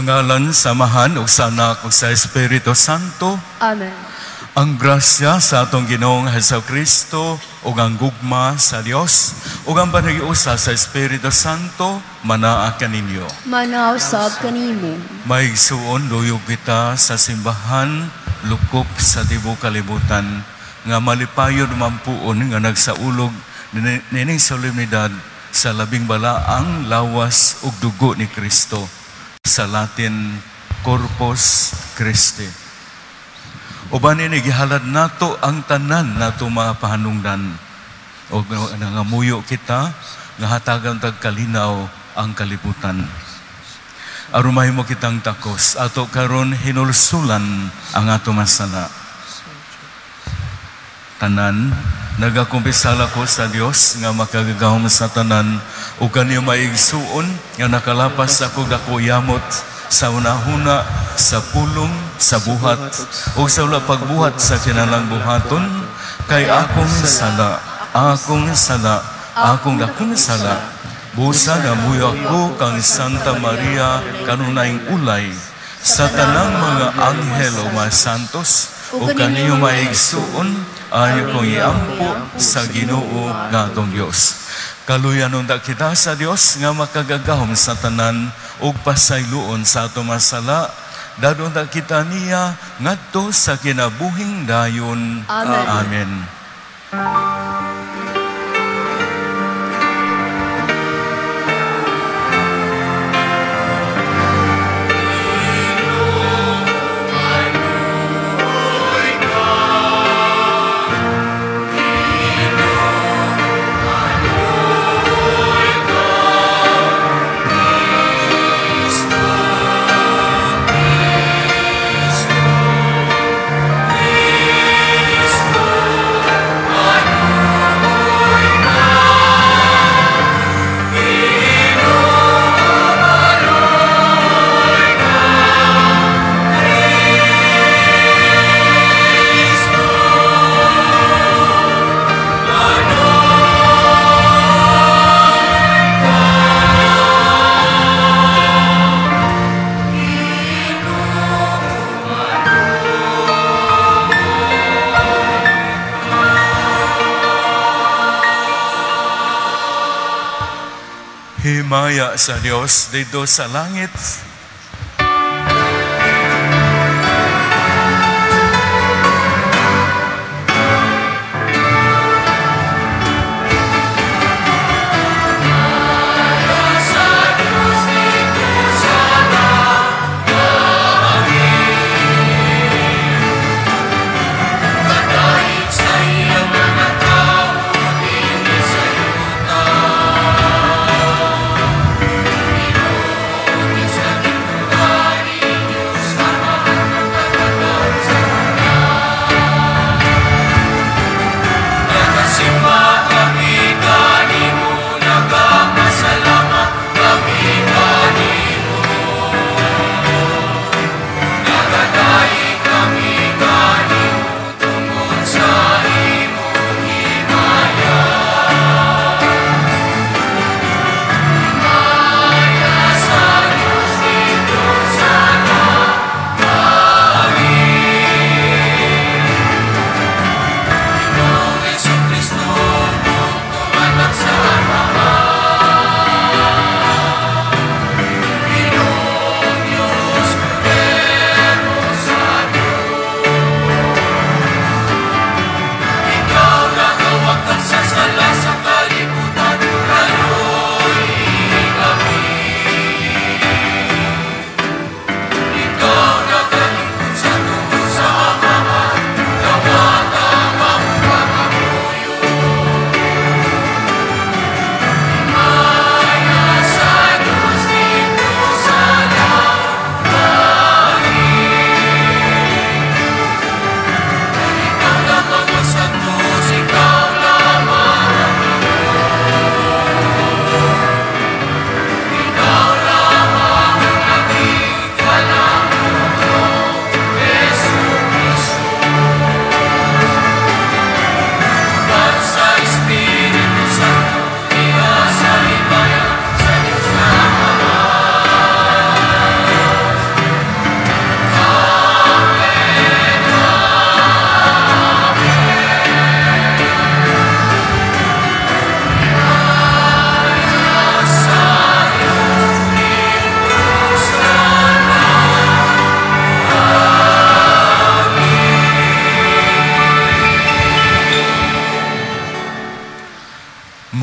ngalan sa Amahan ug sa Anak ug sa Espiritu Santo. Amen. Ang grasya sa atong Ginoong Hesukristo ug ang gugma sa Dios ug ang panagiusa sa Espiritu Santo manaa kaninyo. Manaw sab kanimo. Maigsuon luyog kita sa simbahan lukop sa tibuok kalibutan nga malipayod mampuon nga nagsaulog nining solemnidad sa labing balaang lawas ug dugo ni Kristo, sa Latin Corpus Christi. Uban ini gihalad nato ang tanan nato mga pahanungdan o nangamuyo kita nga hatagan tag kalinaw ang kalibutan. Aron mahimo kitang takos ato karon hinulsulan ang ato masala. Tanan nagakumpisala ko sa Dios nga makagagahom sa tanan ug kaniya maigsuon nga nakalapas ako dako yamot sa unahuna, sa pulong, sa buhat, o sa wala pagbuhat sa kinalang buhaton, kay akong sala, akong dakong sala. Busa nga muyo ako kang Santa Maria kanunayng ulay, sa tanang mga anghel o mga santos, o kaniyo maigsuon, ayo kong iampo sa Ginoo nga atong Diyos. Kaluyanon ta kita sa Dios nga makagagahom sa tanan ug pasayloon sa ato masala. Dadon ta kita niya ngadto sa kinabuhing dayon. Amen. Amen. Himaya sa Dios dito sa langit. Sa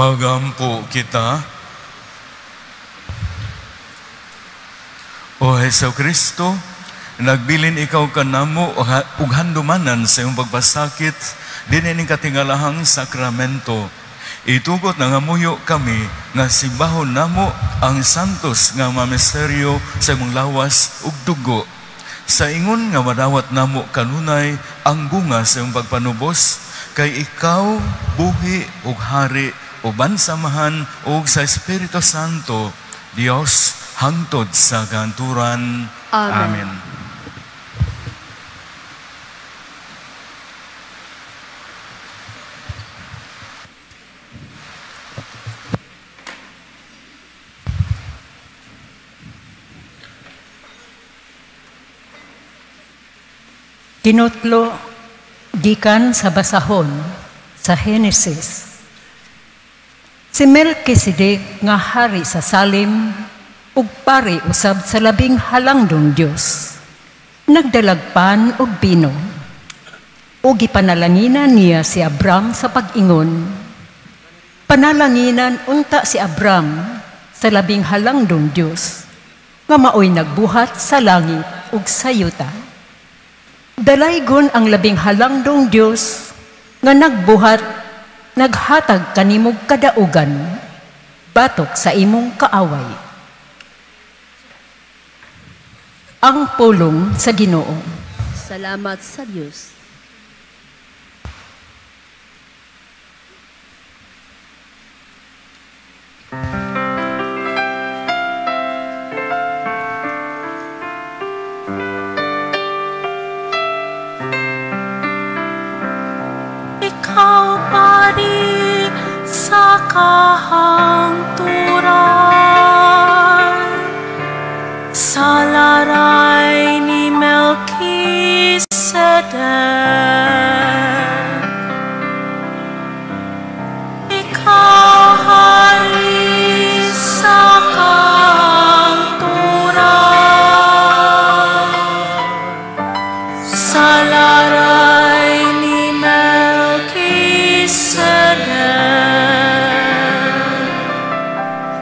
Magampo kita. O Hesus Kristo, nagbilin ikaw kanamo ug handumanan sa iyong pagpasakit dinhi katingalahang sakramento. Itugot na nga muyo kami nga simbahon namo ang santos nga mga misteryo sa imong lawas ug dugo. Sa ingon nga madawat namo kanunay ang bunga sa iyong pagpanubos, kay ikaw buhi ug hari uban samahan ug sa Espiritu Santo, Dios hangtod sa kanturan. Amen. Amen. Tinutlo gikan sa basahon sa Henesis. Si Melkisedek nga hari sa Salem ug pari usab sa labing halangdong Dios. Nagdalagpan og bino. Ug gipanalanginan niya si Abram sa pag-ingon. Panalanginan unta si Abram sa labing halangdong Dios nga maoy nagbuhat sa langit ug sa yuta. Dalaygon ang labing halangdong Dios nga nagbuhat, naghatag kanimog kadaugan, batok sa imong kaaway. Ang pulong sa Ginoo. Salamat sa Diyos. Ikaw pari sa kahangturan, sa laray ni Melkisedek. Ikaw hari sa kahangturan, sa laray ni Melkisedek.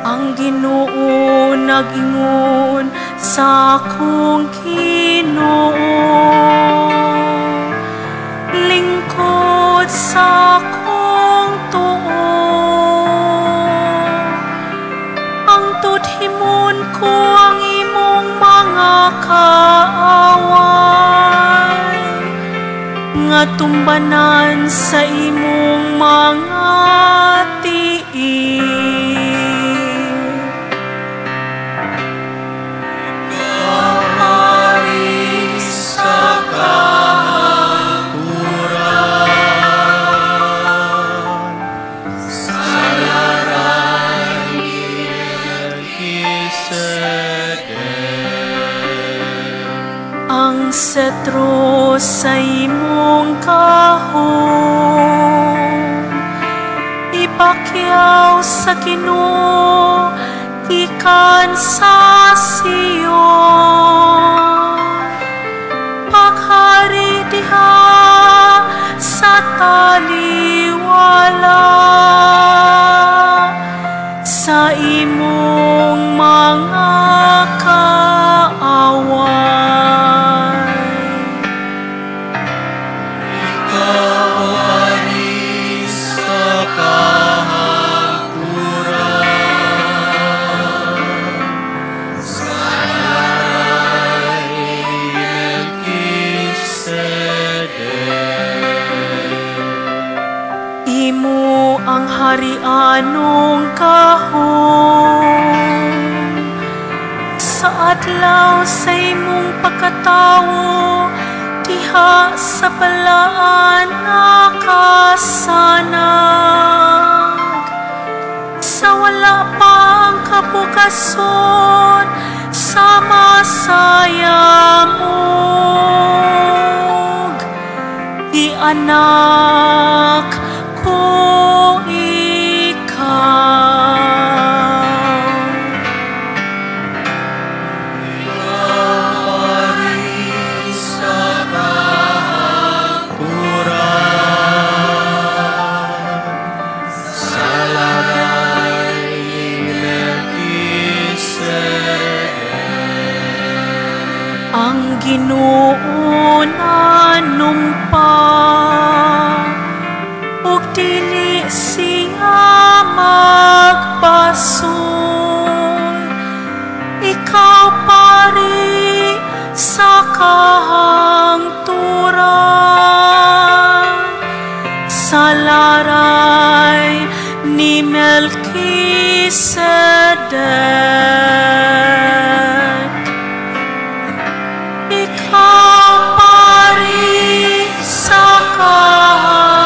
Ang Ginoo nag-ingon sa akong Ginoo, lingkod sa akong tuo. Ang tudhimon ko ang imong mga kaaway, nga tumbanan sa imong mga tiil. Ang setro sa imong kahon, ipakyaw sa Ginoo gikan sa Sion. Paghari diha sa taliwala, sa imong mga kaaway. Imo ang harianong kahon, sa adlaw sa imong pagkatawo, diha sa balaan nakasanag. Sa wala pa ang kabukason, sa masayamog, di anak ko ikaw. Sa laray dili siya magpasul. Ikaw pari sa kahangturan, sa laray ni Melkisedek. Ikaw pari sa kahangturan,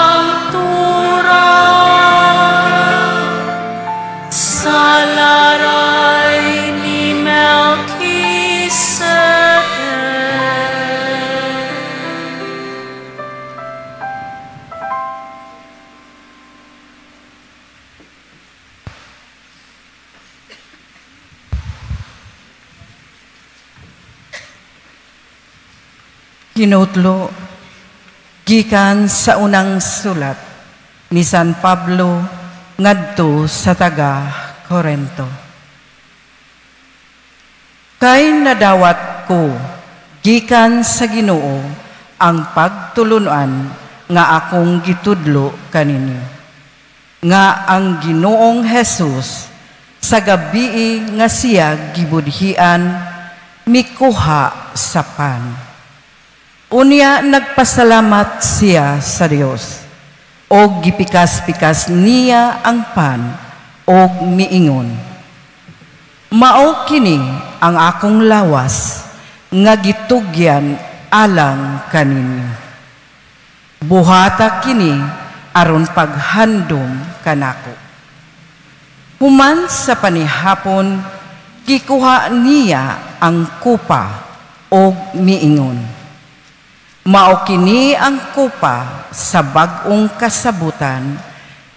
sa laray ni Melkisedek. Kinutlo, gikan sa unang sulat ni San Pablo ngadto sa taga Corinto. Kay nadawat ko, gikan sa Ginoo, ang pagtulunan nga akong gitudlo kaninyo. Nga ang Ginoong Jesus sa gabi nga siya gibudhian, mikuha sa pan. Unya nagpasalamat siya sa Dios, o gipikas-pikas niya ang pan, o miingon, mao kini ang akong lawas, nga gitugyan alang kaninyo. Buhata kini aron paghandom kanako. Human sa panihapon, gikuha niya ang kupa, o miingon, mao kini ang kupa sa bag-ong kasabutan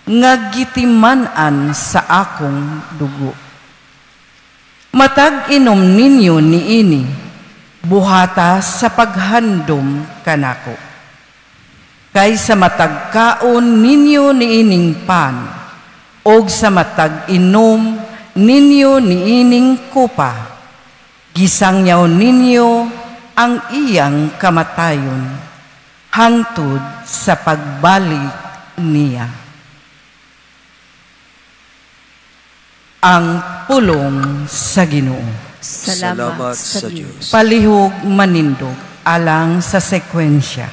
nga gitiman-an sa akong dugo. Matag inom ninyo niini, buhata sa paghandom kanako. Kay sa matag kaon ninyo niining pan, og sa matag inom ninyo niining kupa, gisangyaw ninyo ang iyang kamatayon hangtod sa pagbalik niya. Ang pulong sa Ginoo. Salamat sa Diyos. Palihog manindog alang sa sekwensya.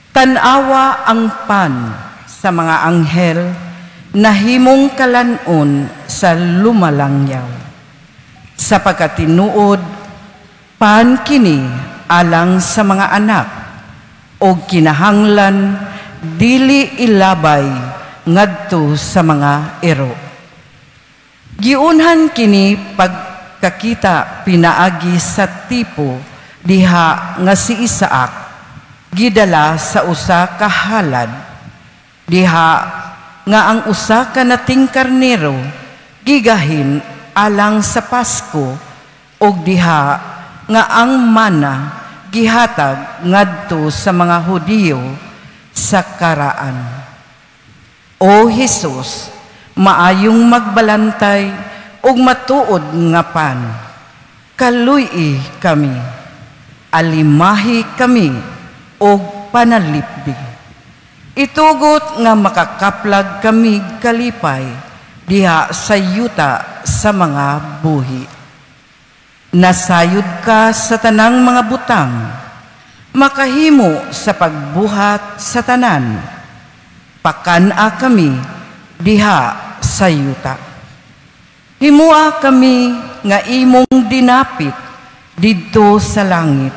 Tanawa ang pan sa mga anghel na himong kalanon sa lumalangyaw. Sapagkat tinuod, pan kini alang sa mga anak, o kinahanglan dili ilabay ngadto sa mga ero. Giunhan kini pagkakita pinaagi sa tipo diha nga si Isaac, gidala sa usa ka halad, diha nga ang usa ka nating karnero gigahin alang sa Pasko, og diha nga ang mana gihatag ngadto sa mga Hudiyo sa karaan. O Jesus, maayong magbalantay og matuod nga pan, kaluy kami, alimahi kami og panalipdi. Itugot nga makakaplag kami kalipay diha sa yuta sa mga buhi. Nasayod ka sa tanang mga butang, makahimo sa pagbuhat sa tanan, pakana kami diha sa yuta. Himua kami nga imong dinapit didto sa langit,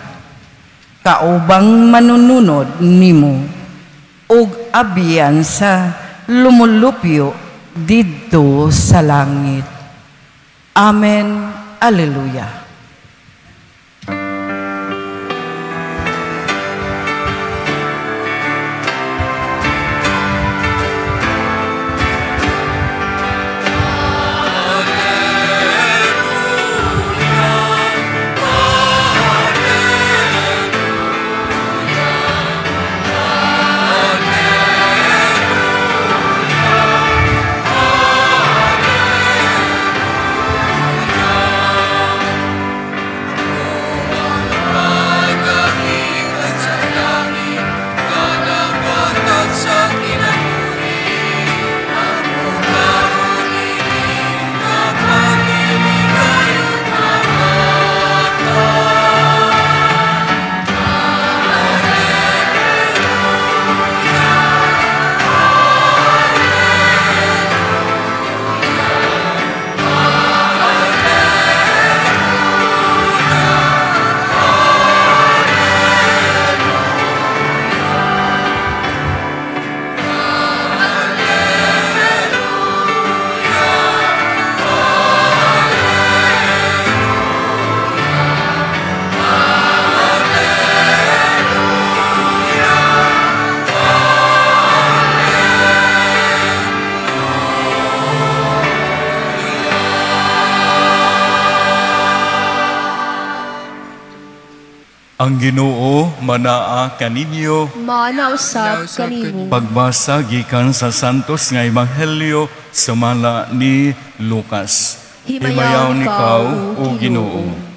kaubang manununod nimo, ug abiyan sa lumulupyo didto sa langit. Amen. Alleluia. Ang Ginoo manaa kaninyo. Manausab kanimo. Pagbasa gikan sa santos nga ebanghelyo sumala ni Lucas. Himayaw ni Kau, o Ginoo.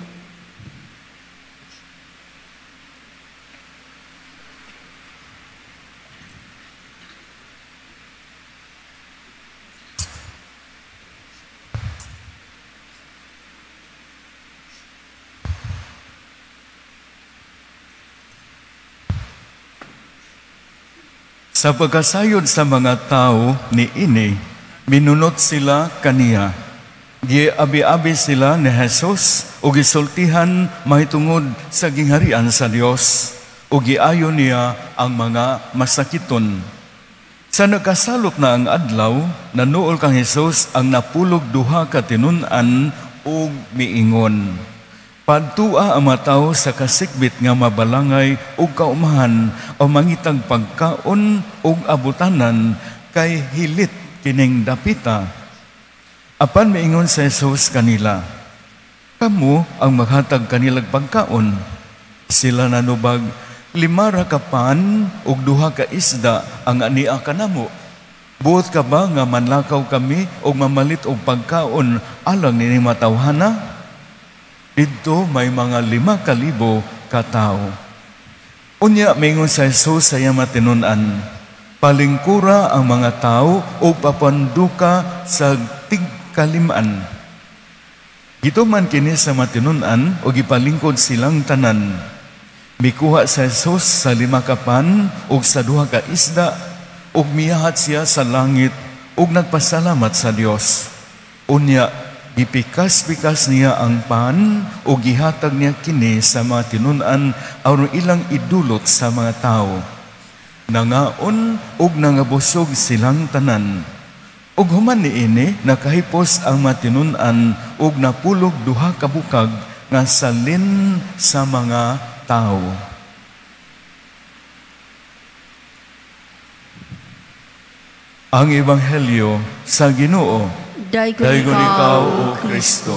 Sa pagkasayod sa mga tao ni ini, minunot sila kaniya. Giabi-abi sila ni Jesus o gisultihan mahitungod sa gingharian sa Dios o giayo niya ang mga masakiton. Sa nagkasalop na ang adlaw, nanuol kang Jesus ang napulog duha ka tinun-an o miingon. Padtua ang mataw sa kasikbit nga mabalangay o kaumahan o mangitag pagkaon o abutanan kay hilit kining dapita. Apan miingon sa Jesus kanila, kamu ang maghatag kanilang pagkaon. Sila nanubag, 5 ka pan o 2 ka isda ang ania kanamo. Buot ka ba nga manlakaw kami o mamalit og pagkaon alang nini matawhana? Dito may mga 5,000 katao. Unya mingon sa Jesus sa iya matinunan, palingkura ang mga tao o papanduka sa tigkaliman. Gito man kini sa matinunan o gipalingkod silang tanan. Mikuha sa Jesus sa 5 ka pan o sa 2 ka isda o miyahat siya sa langit o nagpasalamat sa Dios. Unya gipikas-pikas niya ang pan o gihatag niya kini sa mga tinunan aron ilang idulot sa mga tao. Nangaon ug nangabusog silang tanan. Ug human niini nakahipos ang mga tinunan ug napulog 2 ka bukag nga salin sa mga tao. Ang ebanghelyo sa Ginoo. Daygon ikaw, O Kristo.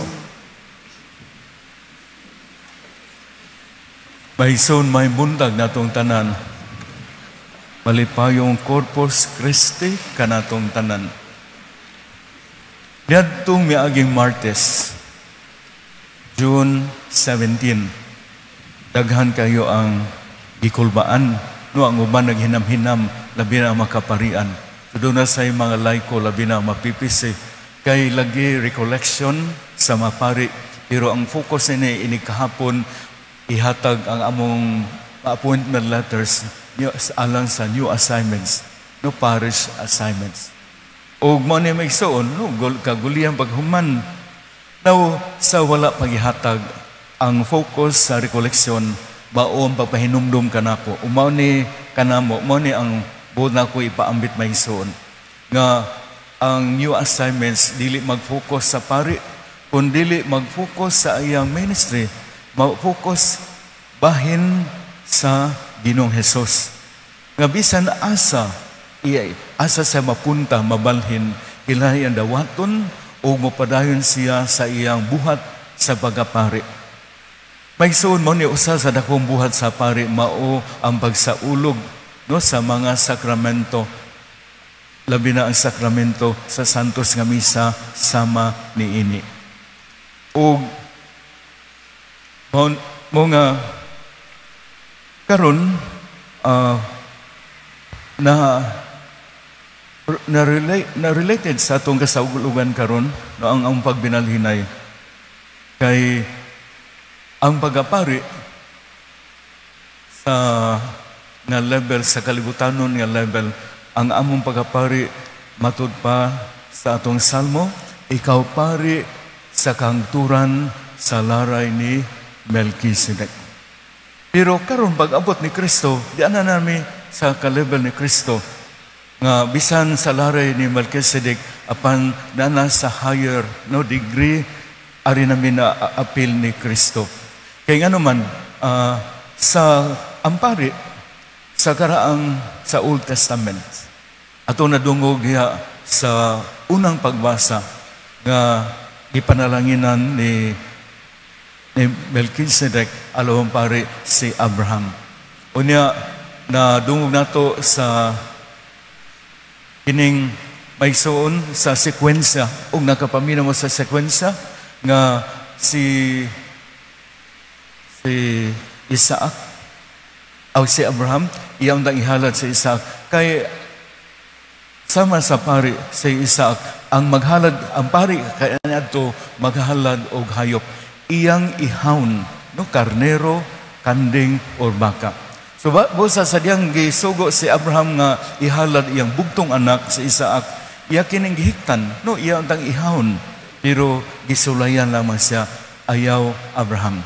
Maison may buntag natong tanan. Malipayong Corpus Christi kanatong tanan. Niadtong miaging Martes, June 17. Daghan kayo ang gikulbaan. No, ang uban naghinam-hinam, labi na makaparian. So doon na sa mga laiko, labi na mapipisi. Kay lagi recollection sa mapari. Pero ang focus ini kahapon, ihatag ang among appointment letters alang sa new assignments, no parish assignments. O mo ni magsuon, no, kaguliang paghuman. Now, sa wala paghihatag, ang focus sa recollection, baon pagpahinumdum kanako. Umaw ni kanamo, mo ni ang buod na ko ipaambit magsuon. Nga, ang new assignments, dili mag-focus sa pari, kung dili mag-focus sa iyang ministry, mag-focus bahin sa Ginoong Hesus. Nga bisan asa sa mapunta, mabalhin, ilahi ang dawaton o mapadayon siya sa iyang buhat sa pagkapari. Maigsuon mo ni usa sa dakong buhat sa pari, mao ang pagsaulog no, sa mga sakramento. Labi na ang sakramento sa Santos nga Misa sama ni ini. O mga karon na related sa atong kasaulogan karon no, ang pagbinalhinay kay ang pagapari sa nga level sa kalibutanon nga level. Ang among pagapari matud pa sa atong salmo, ikaw pari sa kangturan sa laray ni Melchizedek. Pero karon pag-abot ni Kristo, di ana nami sa ka-level ni Kristo nga bisan sa laray ni Melchizedek apan nana sa higher no degree ari namin na appeal ni Kristo. Kay nga naman sa ampari sa karaang sa Old Testament ato nadungog sa unang pagbasa nga ipanalanginan ni ni Melchizedek alawang pari si Abraham. Unya na dungog nato sa kining may suon sa sekwensya ug nakapamina mo sa sekwensya nga si Isaac o si Abraham iyang dang ihalad si Isaac kay sama sa pari si Isaac ang maghalad ang pari kay adto maghalad og hayop iyang ihawon no karnero kanding or baka. So busa sa diyang gisugo si Abraham nga ihalad iyang bugtong anak si Isaac iya kining gihiktan no iya ang ihawon pero gisulayan lamang siya ayaw Abraham.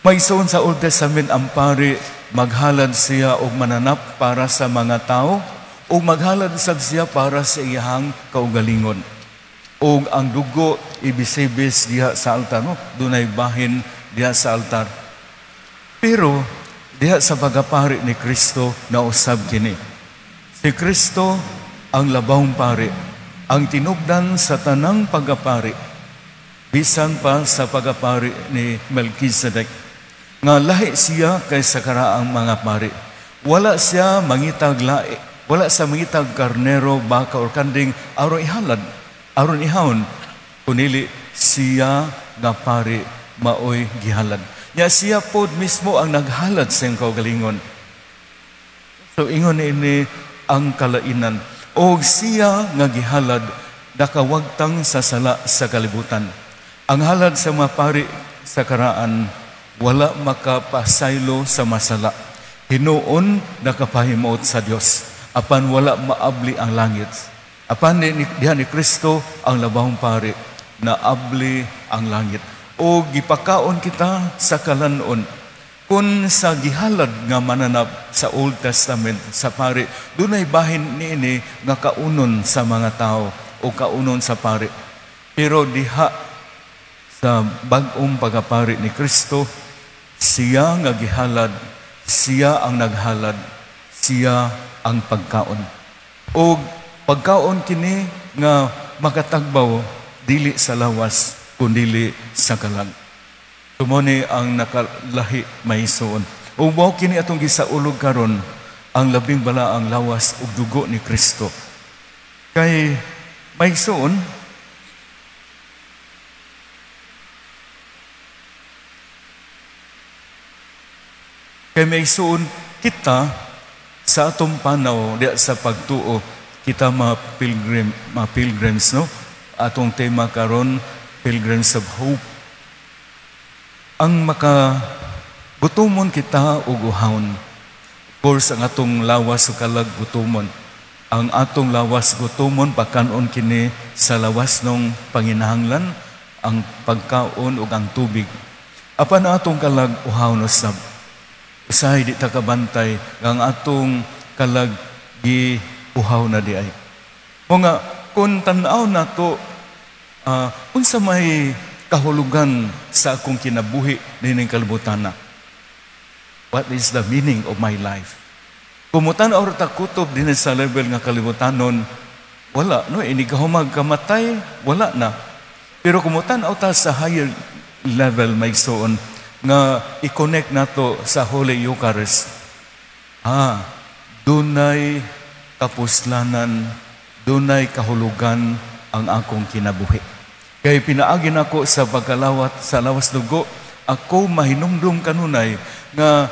May suon sa Old Testament ang pari maghalad siya og mananap para sa mga tao o maghalad sab siya para sa iyang kaugalingon. O ang dugo ibisibis diha sa altar, no? Dunay bahin diha sa altar. Pero diha sa pagapari ni Kristo na usab kini. Si Kristo ang labahong pari, ang tinubdan sa tanang pagapari, bisan pa sa pagapari ni Melchizedek. Nga lahi siya kaysa karaang mga pari. Wala siya mangitag lahi. Wala sa mangitag karnero, baka or kanding aron ihalad, aron ihawon. Kunili siya nga pari maoy gihalad. Nya siya pod mismo ang naghalad sa iyang kaugalingon. So ingon ini ang kalainan. O siya nga gihalad nakawagtang sa sala sa kalibutan. Ang halad sa mga pari sa karaan wala makapasaylo sa masala. Hinuon nakapahimot sa Dios. Apan wala maabli ang langit. Apan diha ni Kristo ang labahong pari na abli ang langit. O gipakaon kita sa kalanon. Kung sa gihalad nga mananap sa Old Testament sa pari, dunay bahin niini nga kaunon sa mga tao o kaunon sa pari. Pero diha sa bag-ong pagapari ni Kristo, siya nga gihalad, siya ang naghalad, siya ang pagkaon. O pagkaon kini nga makatagbaw dili sa lawas kundili sa kalag. Tumoni ang nakalahi may suon. O mao kini atong gisaulog karon ang labing balaang lawas ug dugo ni Kristo. Kay may suon kita sa atong panaw diya sa pagtuo kita mga pilgrims no atong tema karon Pilgrims of Hope. Ang makagutumon kita og uhawon. Of course, ang atong lawas o kalag gutumon. Ang atong lawas gutumon, pagkanon kini sa lawas ng panginahanglan, ang pagkaon o ang tubig. Apan atong kalag uhawon usab. Usahay di takabantay, ang atong kalag gi uhaw na di ay. Mga kung tanaw na to, unsa may kahulugan sa akong kinabuhi nining kalibutan na. What is the meaning of my life? Kumutan or takutob din sa level nga kalibutanon, wala, no? Inigahumag kamatay, wala na. Pero kumutan o ta sa higher level may soon, nga i-connect nato sa Holy Eucharist. Dunay kapuslanan, dunay kahulugan ang akong kinabuhi. Kaya pinaagin ako sa pagkalawat sa lawas dugo, ako mahinumdum kanunay nga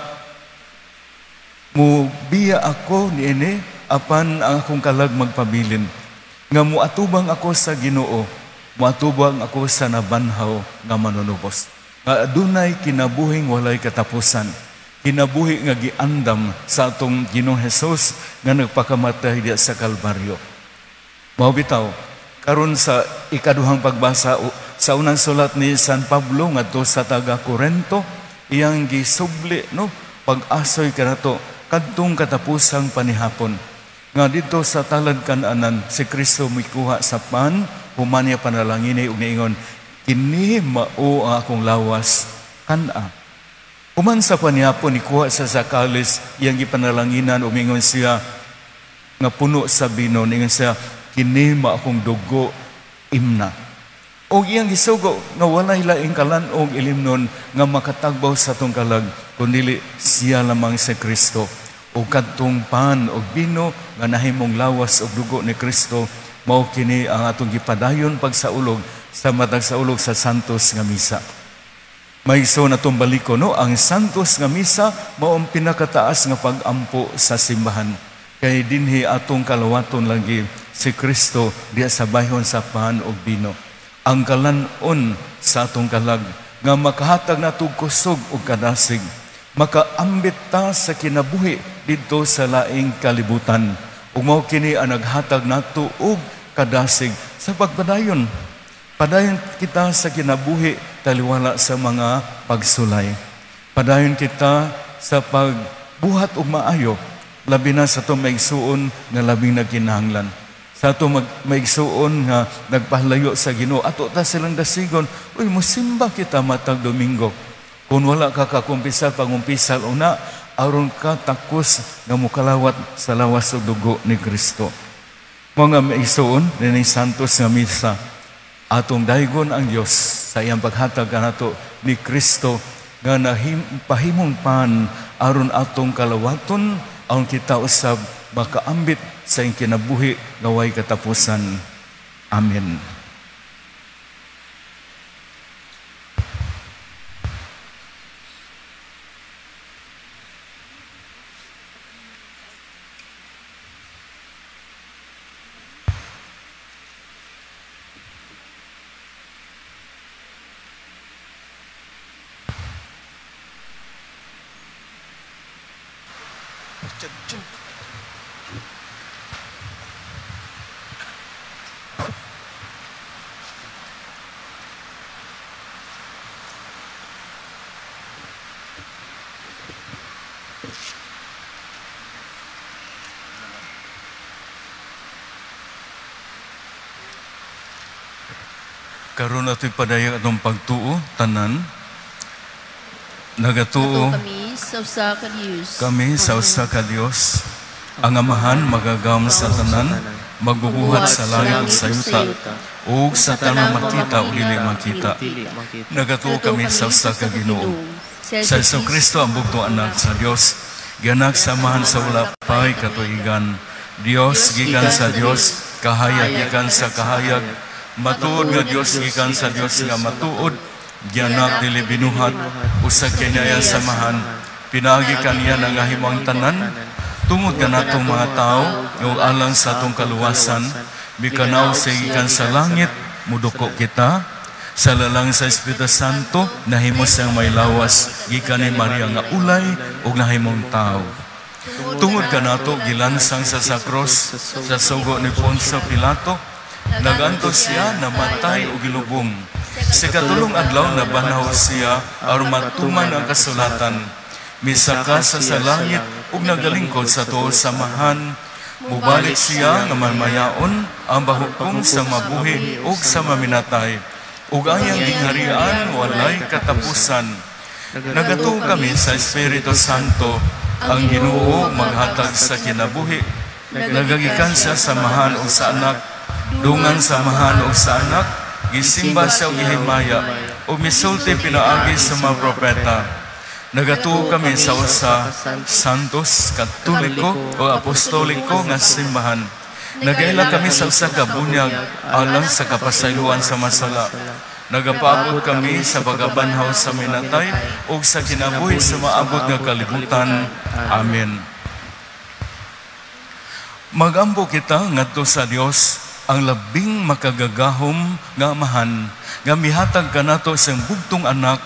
mubiya ako niini apan ang akong kalag magpabilin. Nga muatubang ako sa Ginoo, muatubang ako sa nabanhaw nga manunubos. Nga adunay kinabuhing walay katapusan. Kinabuhi nga giandam sa atong Ginoong Hesus nga nagpakamatay diya sa Kalbaryo. Mao bitaw, karon sa ikaduhang pagbasa sa unang sulat ni San Pablo ngadto sa taga-Korinto, iyang gisubli no pag-asoy kanato kadtong katapusang panihapon. Nga dito sa talad kan-anan si Kristo mikuha sa pan, human niya panalangin ug niingon, kini mao ang akong lawas kana. Human sa panihapon ikuha sa sakalis iyang gipanalanginan ug niingon siya nga puno sa bino, niingon siya, kini ma akong dugo imna. O iyang gisugo nga walay laing kalan-og ilimnon nga makatagbaw sa tong kalag kundi siya lamang sa Kristo. O kadtong pan og bino nga nahimong lawas og dugo ni Kristo mao kini ang atong gipadayon pagsaulog sa matag saulog sa Santos nga misa. Maiso na itong baliko, no? Ang Santos nga misa mao ang pinakataas nga pag-ampo sa simbahan. Kay dinhi atong kalawaton lagi si Kristo diya sa bayhon sa pan og bino. Ang kalan-on sa atong kalag nga makahatag natug kusog og kadasig, makaambit ta sa kinabuhi didto sa laing kalibutan. Ug mao kini ang naghatag nato og kadasig sa pagpadayon. Padayon kita sa kinabuhi taliwala sa mga pagsulay. Padayon kita sa pagbuhat og maayo, labi na sa itong maigsuon nga labing nagkinahanglan. Sa itong maigsuon nga nagpahalayo sa Ginoo, ato ta silang dasigon, uy, musimba kita matag Domingo. Kung wala ka kakumpisal, pangumpisal una, aron ka takos nga mukalawat sa lawas og dugo ni Kristo. Mga maigsuon, ni Santos nga misa, atong daygon ang Dios sa iyang paghatag kanato ni Kristo nga pahimong pan aron atong kalawaton aron kita usab makaambit sa iyang kinabuhi nga way katapusan. Amen. Karon ato'y padayag atong pagtuo, tanan. Nagatuo kami sa usa ka Dios. Kami sa usa ka Dios. Ang Amahan magagam sa tanan, magbubuhat sa langit sa yuta, ug sa tanang makita o dili makita. Nagatuo kami sa usa ka Ginoo. Sa Jesucristo ang bugtong anak sa Dios, gianak sa Amahan sa wala pay katuigan. Dios gikan sa Dios, kahayag gikan sa kahayag. Matuod nga Dios gikan sa Dios nga matuod, gianak dili binuhat, usa kinaya samahan, pinaagi kaniya nga himong tanan, tungod kanatong mga tao, nga alang sa atong kaluwasan, bikanaw sa gikan sa langit, muduko kita, sa lalang sa Espiritu Santo, nahimo siyang may lawas, gikan ni Maria nga ulay, ug nahimong tao. Tungod kanato, gilansang sa sakros, sa sugo ni Poncio Pilato, nagantos siya na matay o gilubong. Sa katulong adlaw na banaw siya aron matuman ang kasulatan. Misaka sa langit ug nagalingkod sa tuo samahan. Mubalik siya nga mamayaon ang bahukom sa mabuhi ug sa maminatay. Ug ayang gingharian walay katapusan. Nagatuo kami sa Espiritu Santo, ang Ginoo maghatag sa kinabuhi. Nagagikan sa samahan o sa anak, dungan samahan o sa anak, gisimba siya o gihimaya, o misulti pinaagi sa mga propeta. Nagatuo kami sa usa, Santos, Katoliko o Apostoliko nga simbahan. Nagaila kami sa usa ka bunyag alang sa kapasayloan sa masala. Nagapaabot kami sa pagabanhaw sa minatay o sa kinabuhi sa maabot nga kalibutan. Amen. Magampo kita ngadto sa Dios, ang labing makagagahom nga Amahan, nga mihatag kanato sa bugtong anak,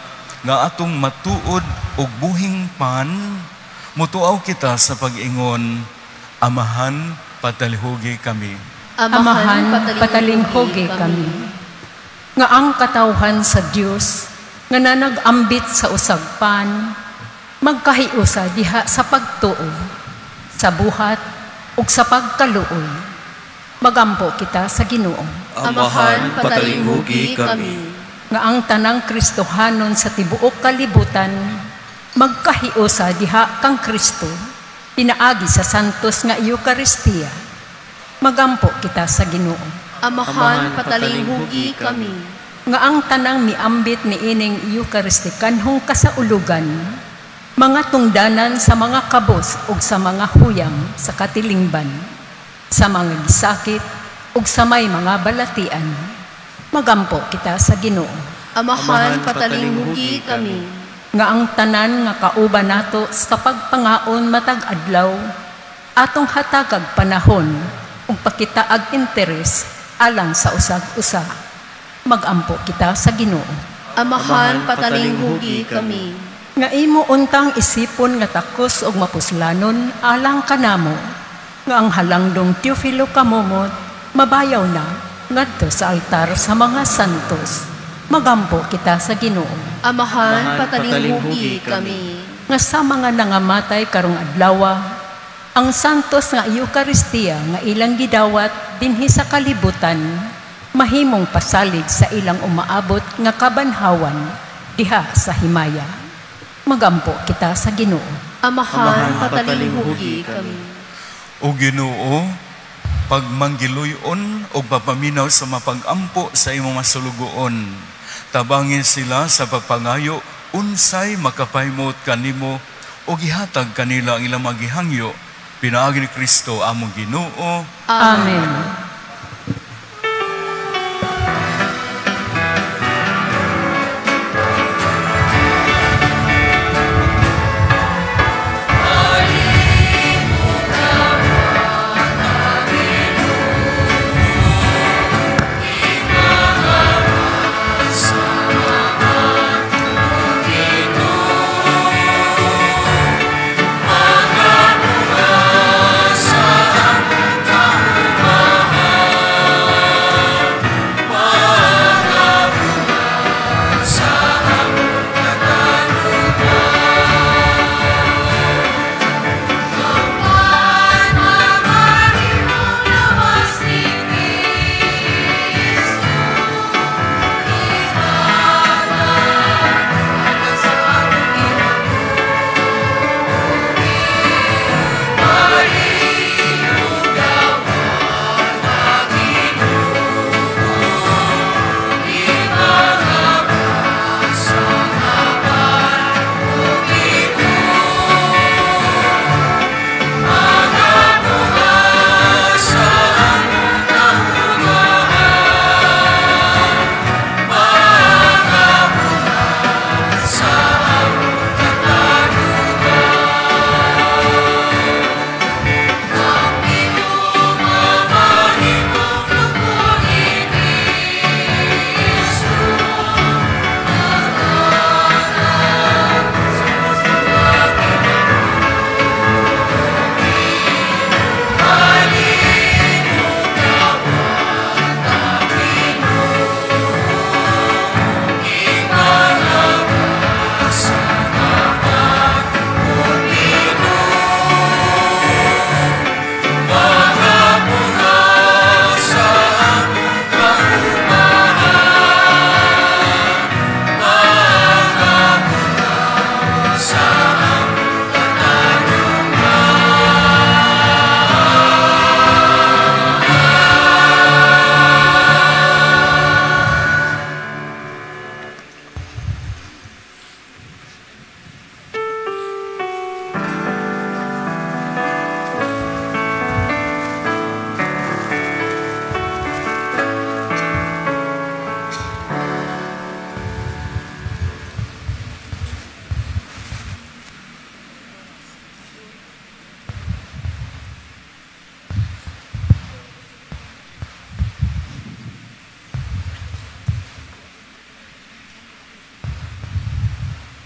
nga atong matuod og buhing pan, mutuaw kita sa pag-ingon, Amahan, patalihugi kami. Amahan, patalinghogi kami. Nga ang katawhan sa Dios, nga nanag-ambit sa usag pan, magkahiusa diha sa pagtuo, sa buhat, ug sa pagkaluoy. Magampo kita sa Ginoo. Amahan, patalinghugi kami. Nga ang tanang Kristohanon sa tibuok kalibutan, magkahiusa diha kang Kristo, pinaagi sa santos nga Eucharistia. Magampo kita sa Ginoo. Amahan, patalinghugi kami. nga ang tanang miambit ni ining Eucharistikanhong kasaulugan, mga tungdanan sa mga kabos ug sa mga huyang sa katilingban, sa mga gisakit ug sa may mga balatian. Magampo kita sa Ginoo. Amahan, patalinghugi kami. Nga ang tanan nga kauban nato sa pagpangaon matag adlaw, atong hatagag panahon ug pakitaag interes alang sa usag-usa. Magampo kita sa Ginoo. Amahan, patalinghugi kami. Nga imo untang isipon nga takos ug mapuslanon alang kanamo, nga ang halangdong Teofilo Kamomot mabayaw na ngadto sa altar sa mga santos. Magampo kita sa Ginoo. Amahan, patalinghugi kami. Nga sa mga nangamatay karong adlaw, ang santos nga Eucharistia nga ilang gidawat dinhi sa kalibutan, mahimong pasalig sa ilang umaabot nga kabanhawan diha sa himaya. Magampo kita sa Ginoo. Amahan, patalinghugi kami. O Ginoo, pagmanggiluyon o papaminaw sa mapag-ampo sa imong masulugoon, tabangin sila sa pagpangayo, unsay makapaymot kanimo o gihatag kanila ang ilang magihangyo, pinaagi ni Kristo among Ginoo. Amen.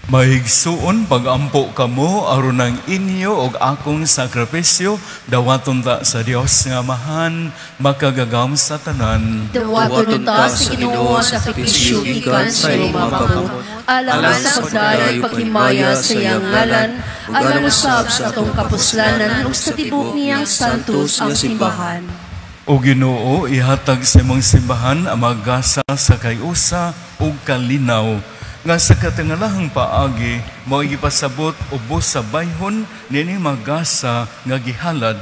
Mahigsuon pagampo kamo aron ang inyo og akong sakripisyo dawaton ta sa Dios nga amahan makagagam sa tanan. Dawaton ta sa Ginoo sa sakripisyo gikan sa iyong makamot. Alang sa pagdayeg paghimaya sa iyang ngalan, alang usab sa atong kapuslanan ug sa tibok niyang santos ang simbahan. O Ginoo, ihatag sa imong simbahan ang magasa sa kayusa ug kalinaw nga sa katangalahang paagi mao gipasabot ubos sa bayhon nini magasa nga gihalad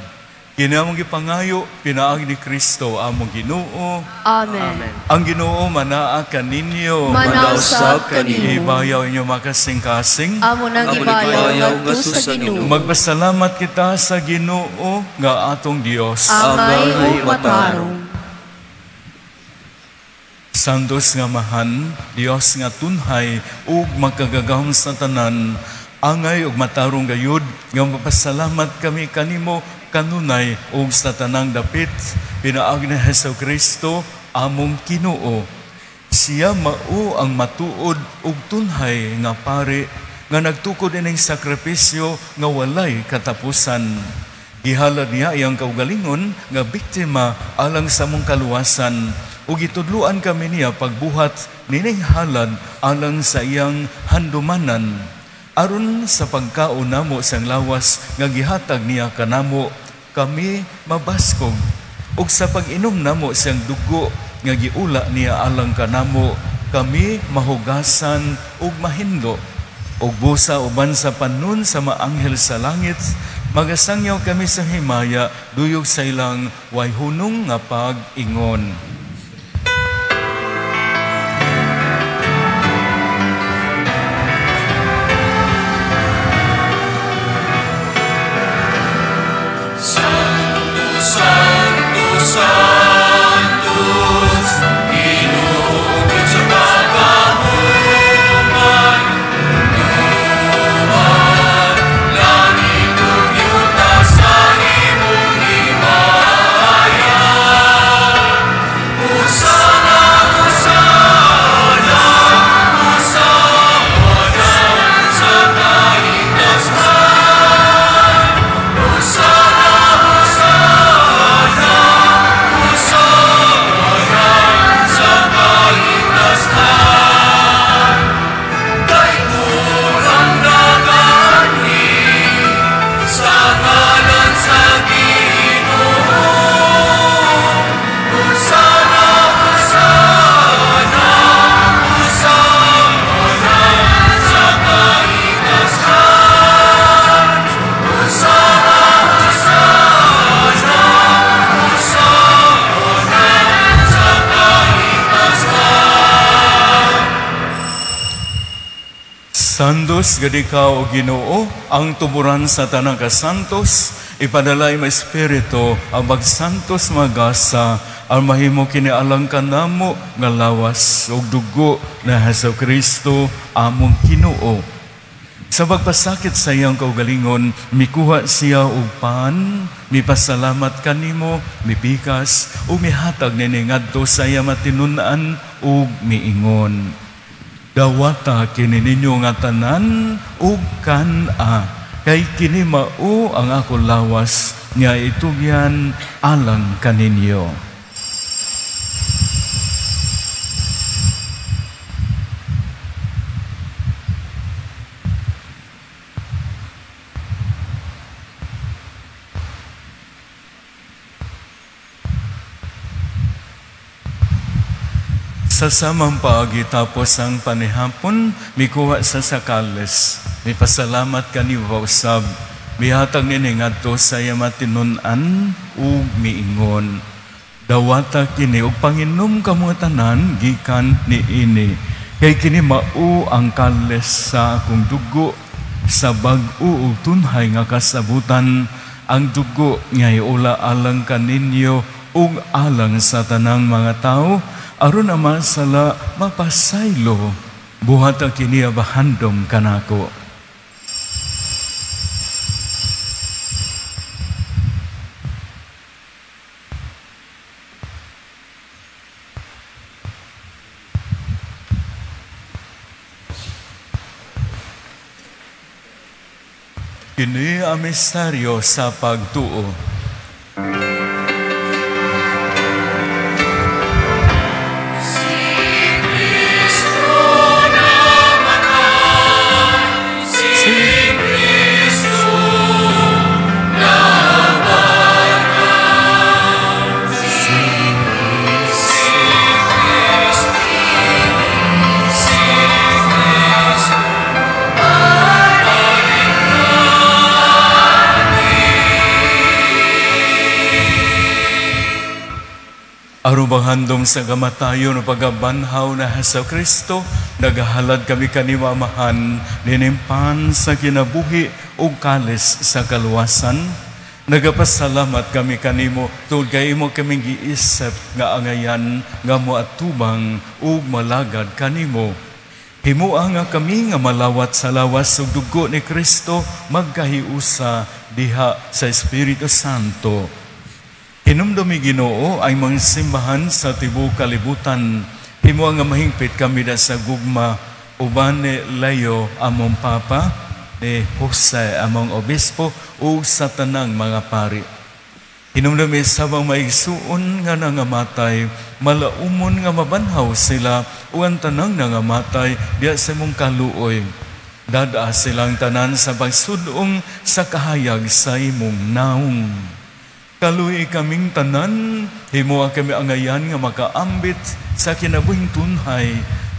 Ginamong gipangayo, pinaagi ni Kristo, among Ginoo. Amen. Ang Ginoo manaa kaninyo. Manausab kanimo. Ibayaw inyo makasing-kasing. Amo nang ibayaw ngadto sa Ginoo. Magpasalamat kita sa Ginoo nga atong Dios. Amay ug matarong. Santos nga mahan, Dios nga tunhay ug magkagagahom sa tanan. Angay ug matarong gayud nga mapasalamat kami kanimo kanunay ug sa tanang dapit pinaagi ni Jesucristo among Ginoo. Siya mao ang matuod ug tunhay nga pare nga nagtukod ining sakripisyo nga walay katapusan. Gihalad niya iyang kaugalingon nga biktima alang sa mong kaluwasan ug gitudluan kami niya pagbuhat nining halad alang sa iyang handumanan. Aron sa pagkaon namo sang lawas nga gihatag niya kanamo, kami mabaskog. Ug sa pag-inom namo siyang dugo nga giula niya alang kanamo, kami mahugasan ug mahindo. Ug busa uban sa panon sa maanghel sa langit, magasangyaw kami sa himaya, duyog sa ilang way hunong nga pag-ingon. Santos gadi ka o Ginoo, ang tuburan sa tanang kasantos, ipadalay ma espiritu ang magsantos magasa, ang mahimo kinialang kanamo nga lawas ug dugo na Jesucristo among Ginoo. Sa pagpasakit sa iyang kaugalingon, mikuha siya og pan, mipasalamat kanimo, mipikas ug mihatag nini ngadto sa iya matinun-an ug miingon. Dawata kini ninyo nga tanan ug kan-a, kay kini mao ang ako lawas nga itugyan alang kaninyo. Sa samang paagi tapos ang panihapon, mikuha sa sakales. May pasalamat kaniwa usab. Mihatag nini ngadto sa iya matinun-an ug miingon. Dawata kini ug panginom kamo tanan gikan niini. Kay kini mao ang kales sa akong dugo sa bag-o ug tunhay nga kasabutan, ang dugo nga iula alang kaninyo ug alang sa tanang mga tao. Aron naman sala mapasaylo, buhat ang kiniabahandom kanako. Kini ang misteryo sa pagtuo. Arubang handom sa kamatayon o pagabanhaw na sa Kristo, nagahalad kami kanimo amahan, ninimpan sa kinabuhi o kalis sa kaluwasan. Nagapasalamat kami kanimo, tungod kay imo kaming giisip nga angayan, nga moatubang o malagad kanimo. Himua nga kami nga malawat sa lawas ug dugo ni Kristo, magkahiusa diha sa Espiritu Santo. Hinumdumi Ginoo ay mga simbahan sa tibuok kalibutan. Himo nga mahingpit kami da sa gugma uban ni Leo among Papa, ni Jose among Obispo o sa tanang mga pari. Hinumdumi sabang maigsuon nga nangamatay, malaumon nga mabanhaw sila o ang tanang nangamatay diya sa mong kaluoy. Dada silang tanan sa pagsudong sa kahayag sa imong naong. Kaluy kaming tanan, himo kami angayan nga makaambit sa kinabuhing tunhay.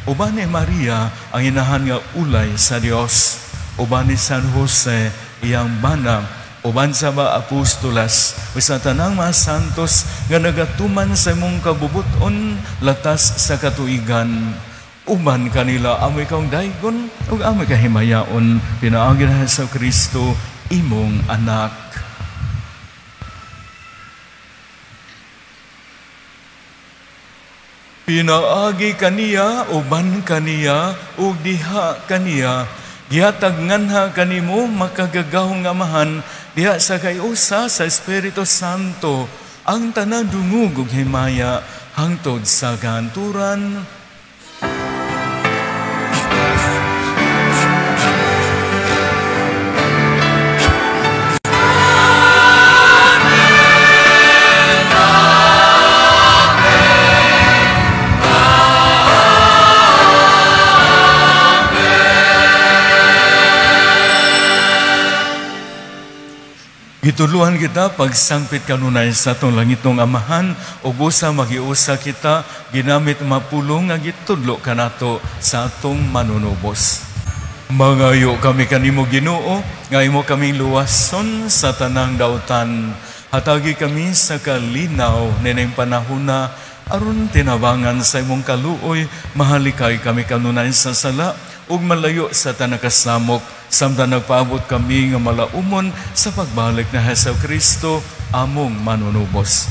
Uban ni Maria ang inahan nga ulay sa Dios. Uban ni San Jose iyang bana. Uban sa mga apostolas, sa tanang mga santos nga nagatuman sa imong kabubuton latas sa katuigan. Uban kanila amoy kang daygon ug amoy kahimayaon pinaagi na sa Kristo imong anak. Pinaagi kaniya, uban kaniya, ug diha kaniya. Gihatag nganha kanimo makagagahong amahan diha sa kayusa sa Espiritu Santo ang tanang dungog ug himaya hangtod sa kanturan. Gituluhan kita pagsangpit kanunay sa atong langitong amahan o busa magiusa kita ginamit mapulong nga gitudlo kanato sa atong manunubos. Mangayo kami kanimo Ginoo nga imo kaming luwason sa tanang dautan. Hatagi kami sa kalinaw nining panahona aron tinabangan sa imong kaluoy mahalikay kami kanunay sa sala ug malayo sa tanang kasamok. Samtang nagpaabot kami nga malaumon sa pagbalik na Hesus Kristo among manunubos.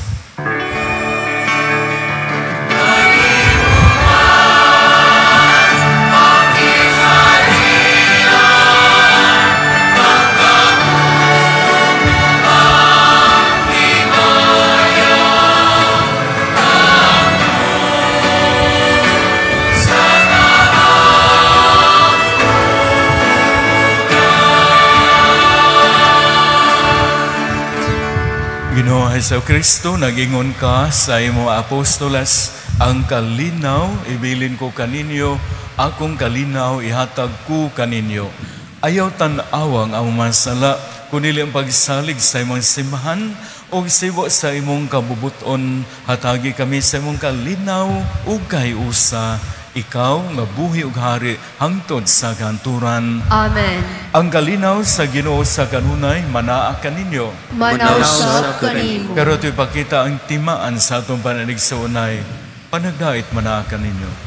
Ginoo Hesus Kristo, nagingon ka sa imo apostolas, ang kalinaw ibilin ko kaninyo, akong kalinaw ihatag ko kaninyo. Ayaw tan-awang ang masala, kunili ang pagsalig sa imong simbahan, o sibo sa imong kabubuton, hatagi kami sa imong kalinaw, o kayusa, ikaw nga buhi ug hari hangtod sa kanturan. Amen. Ang kalinaw sa Ginoo sa kanunay manaa kaninyo. Manausap kanimo. Pero ito'y pakita ang timaan sa atong pananig sa unay. Panagdait manaa kaninyo.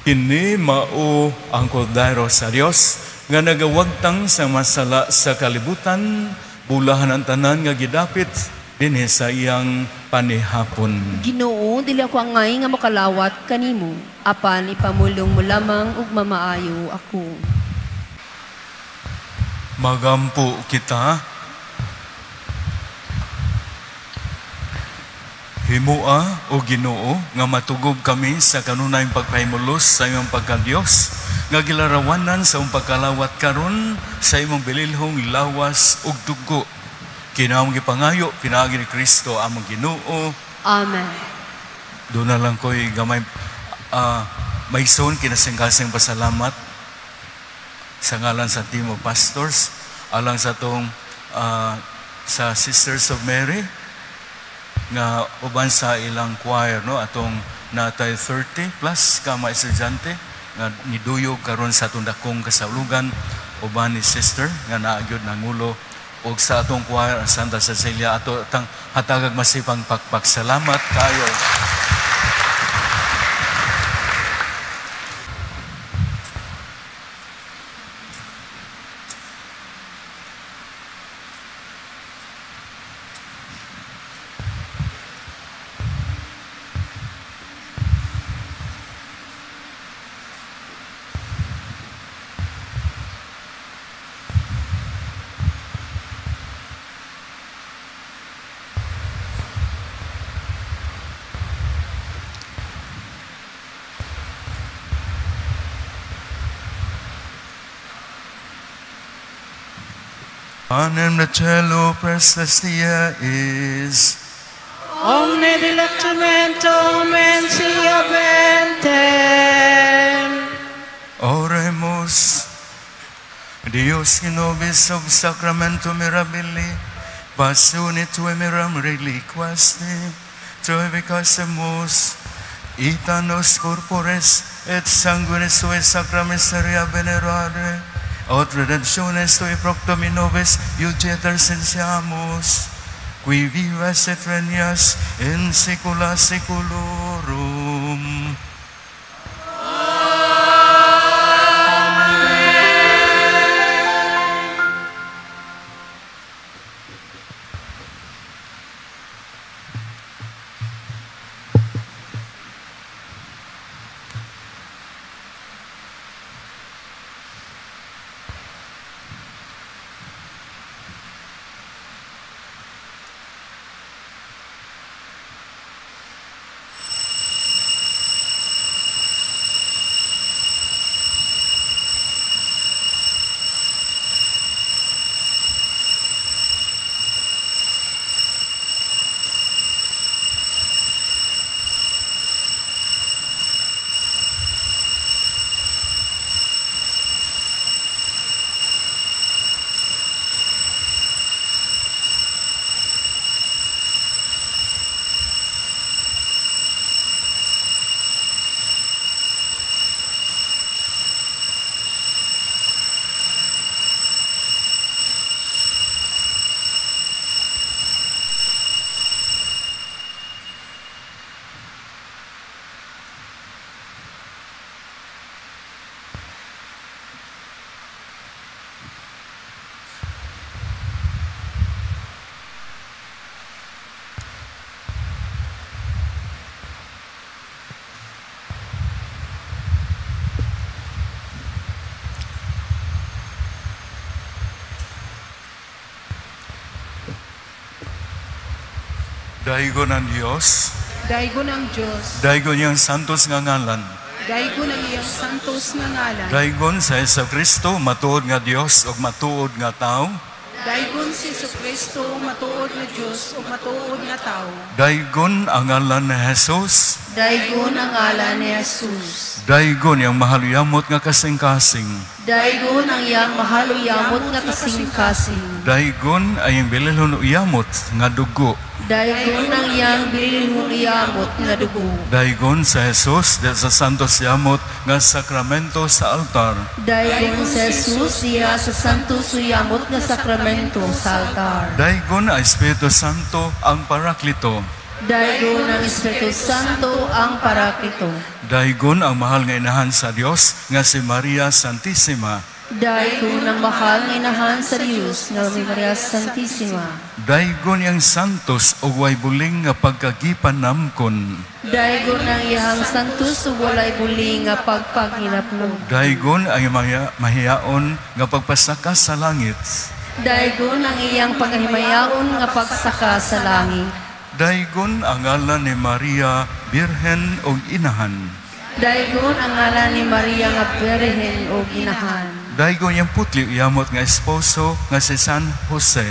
Kini mao ang kordero sa Dios nga nagawagtang sa masala sa kalibutan, bulahan ang tanan nga gidapit dinhi sa iyang panihapon. Ginoo, dili ako angay nga makalawat kanimo, apan ipamulong mo lamang ug mamaayo ako. Magampo kita. Himua o Ginoo nga matugob kami sa kanunayng pagpahimulos sa imong pagka-Dios, nga gilarawanan sa imong pagkalawat karon sa imong bililhong lawas ug dugo. Kinaamong gipangayo pinaagi ni Kristo among Ginoo. Amen. Doon na lang ko'y gamay mayson kinasing-kasing pasalamat sa ngalan sa team of pastors, alang sa tong sa Sisters of Mary, nga uban sa ilang choir, no, atong natay 30 plus ka mga estudyante nga niduyog karon sa atong dakong kasaulugan, uban ni sister nga naagyod nangulo, og sa atong choir ang Santa Cecilia, ato atang hatagag masipang pagpaksalamat kayo. Panem de cielo prestastia is Omne dilectamento mensia ventem. Oremus. Dios in nobis ob sacramento mirabili, pasuni tue miram reliquasti, tue vicasemus, itanos corpores et sanguinis tue sacra mysteria venerare, aut redemptiones tui proctomi nobis iugeter sensiamus, qui vivas et regnas in saecula saeculorum. Daigon ang Diyos, Daigon ang Diyos, daigon niyang santos nga ngalan, daigon ang iyang santos nga ngalan, daigon sa Jesu-Kristo, matuod nga Diyos o matuod nga tao, daigon si Jesucristo, matuod na Diyos o matuod na tao, daigon ang ngalan ni Jesus, Daigon ang ngalan ni Jesus. daigon yung mahaluyamot nga kasing-kasing, Daigon ang iyang mahaluyamot nga kasing-kasing. daigon ay yung bililhon uyamot nga dugo, Daigon ang iyang bilihong iyamot nga dugo. daigon sa Jesus de sa santos yamot nga sakramento sa altar, Daigon sa Jesus siya sa santo suyamot nga sakramento sa altar. daigon ang Espiritu Santo ang Paraklito, Daigon ng Espiritu Santo ang Parakito. Daigon ang mahal nga inahan sa Dios nga si Maria Santissima. Daigon ang mahal nga inahan sa Diyos nga si Maria Santissima. Daigon yang santos o way buling nga pagkagipan namkon. Daigon ang iyang santos ug walay buli nga pagpaghilapno. Daigon ang mahiyaon nga pagpasaka sa langit. Daigon ang iyang paghimayaon nga pagsaka sa langit. Daigon ang ngalan ni Maria, Birhen o Inahan. Daigon ang ngalan ni Maria nga Birhen o Inahan. Daigon yang putli uyamot nga esposo nga si San Jose.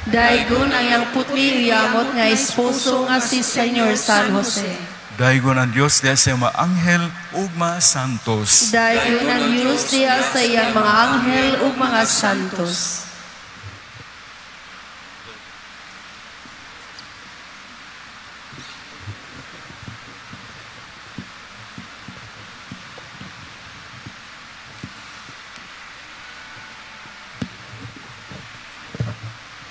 Daigon ang iyang putli uyamot nga esposo nga si Senyor San Jose. Daigon ang Dios diya sa mga anghel ug mga santos. Daigon ang Diyos diya sa iyang mga anghel ug mga santos.